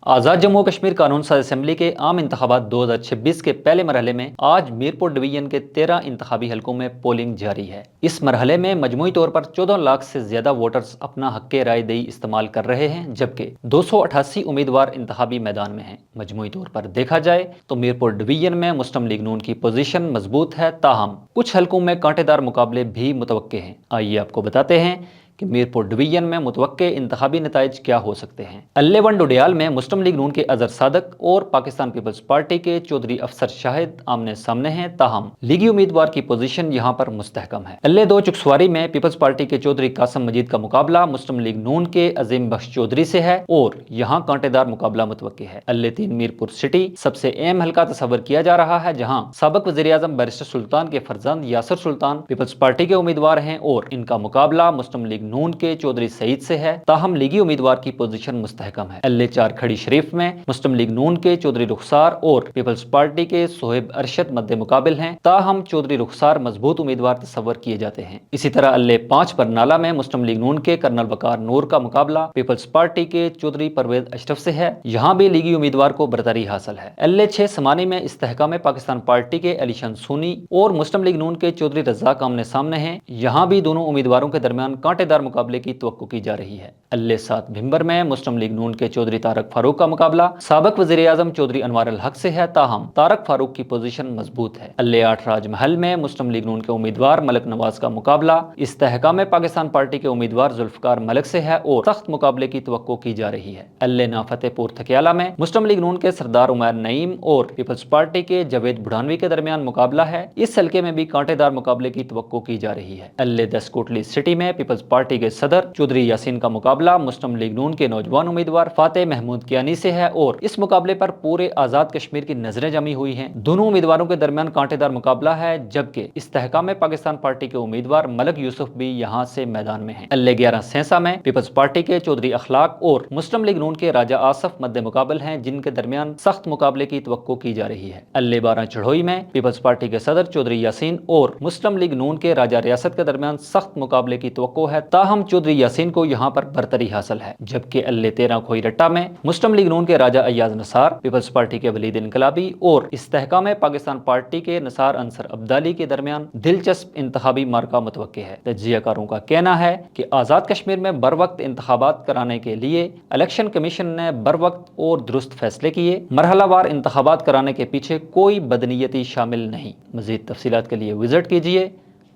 آزاد جموں کشمیر قانون ساز اسمبلی کے عام انتخابات 2026 کے پہلے مرحلے میں آج میرپور ڈویژن کے 13 انتخابی حلقوں میں پولنگ جاری ہے۔ اس مرحلے میں مجموعی طور پر 14 لاکھ سے زیادہ ووٹرز اپنا حق رائے دہی استعمال کر رہے ہیں، جبکہ 288 امیدوار انتخابی میدان میں ہیں۔ مجموعی طور پر دیکھا جائے تو میرپور ڈویژن میں مسلم لیگ نون کی پوزیشن مضبوط ہے، تاہم کچھ حلقوں میں کانٹے دار مقابلے بھی متوقع ہیں۔ آئیے آپ کو بتاتے ہیں کہ میرپور ڈویژن میں متوقع انتخابی نتائج کیا ہو سکتے ہیں۔ اللہ ون ڈوڈیال میں مسلم لیگ نون کے اظہر صادق اور پاکستان پیپلز پارٹی کے چودھری افسر شاہد آمنے سامنے ہیں، تاہم لیگی امیدوار کی پوزیشن یہاں پر مستحکم ہے۔ اللہ دو چکسواری میں پیپلز پارٹی کے چودھری قاسم مجید کا مقابلہ مسلم لیگ نون کے عظیم بخش چودھری سے ہے اور یہاں کانٹے دار مقابلہ متوقع ہے۔ اللہ تین میرپور سٹی سب سے اہم حلقہ تصور کیا جا رہا ہے، جہاں سابق وزیر اعظم بیرسٹر سلطان کے فرزند یاسر سلطان پیپلز پارٹی کے امیدوار ہیں اور ان کا مقابلہ مسلم لیگ نون کے چودھری سعید سے ہے، تاہم لیگی امیدوار کی پوزیشن مستحکم ہے۔ اللہ چار کھڑی شریف میں مسلم لیگ نون کے چودھری رخسار اور پیپلز پارٹی کے صہیب ارشد مد مقابل ہیں، تاہم چودھری رخسار مضبوط امیدوار تصور کیے جاتے ہیں۔ اسی طرح اللہ پانچ برنالہ میں مسلم لیگ نون کے کرنل وقار نور کا مقابلہ پیپلز پارٹی کے چودھری پرویز اشرف سے ہے، یہاں بھی لیگی امیدوار کو برتری حاصل ہے۔ اللہ چھ سمانی میں استحکام پاکستان پارٹی کے علی شان سونی اور مسلم لیگ نون کے چودھری رزاق آمنے سامنے ہیں، یہاں بھی دونوں امیدواروں کے درمیان کانٹے دار مقابلے کی توقع کی جا رہی ہے۔ اللہ سات بھمبر میں مسلم لیگ نون کے چودھری طارق فاروق کا مقابلہ سابق وزیر اعظم چودھری انوار الحق سے ہے، تاہم طارق فاروق کی پوزیشن مضبوط ہے۔ اللہ آٹھ راج محل میں مسلم لیگ نون کے امیدوار ملک نواز کا مقابلہ استحکام پاکستان پارٹی کے امیدوار ذوالفقار ملک سے ہے اور سخت مقابلے کی توقع کی جا رہی ہے۔ اللہ نا فتح پور تھکیالہ میں مسلم لیگ نون کے سردار عمیر نعیم اور پیپلز پارٹی کے جاوید بڑھانوی کے درمیان مقابلہ ہے، اس حلقے میں بھی کانٹے دار مقابلے کی توقع کی جا رہی ہے۔ اللہ دس کوٹلی سٹی میں پیپلز پارٹی کے صدر چودھری یاسین کا مقابلہ مسلم لیگ نون کے نوجوان امیدوار فاتح محمود کیانی سے ہے اور اس مقابلے پر پورے آزاد کشمیر کی نظریں جمی ہوئی ہیں۔ دونوں امیدواروں کے درمیان کانٹے دار مقابلہ ہے، جبکہ استحکام پاکستان پارٹی کے امیدوار ملک یوسف بھی یہاں سے میدان میں ہیں۔ اللہ 11 سینسا میں پیپلز پارٹی کے چودھری اخلاق اور مسلم لیگ نون کے راجہ آصف مد مقابل ہیں، جن کے درمیان سخت مقابلے کی توقع کی جا رہی ہے۔ اللہ 12 چڑھوئی میں پیپلز پارٹی کے صدر چودھری یاسین اور مسلم لیگ نون کے راجہ ریاست کے درمیان سخت مقابلے کی توقع ہے، تاہم چودھری یاسین کو یہاں پر برتری حاصل ہے، جبکہ اللہ 13 کھوئی رٹا میں مسلم لیگ نون کے راجہ ایاز نثار، پیپلز پارٹی کے ولید انقلابی اور استحکام پاکستان پارٹی کے نثار انصر عبدالی کے درمیان دلچسپ انتخابی معرکہ متوقع ہے۔ تجزیہ کاروں کا کہنا ہے کہ آزاد کشمیر میں بروقت انتخابات کرانے کے لیے الیکشن کمیشن نے بروقت اور درست فیصلے کیے، مرحلہ وار انتخابات کرانے کے پیچھے کوئی بدنیتی شامل نہیں۔ مزید تفصیلات کے لیے وزٹ کیجیے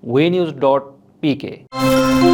وی نیوز.pk۔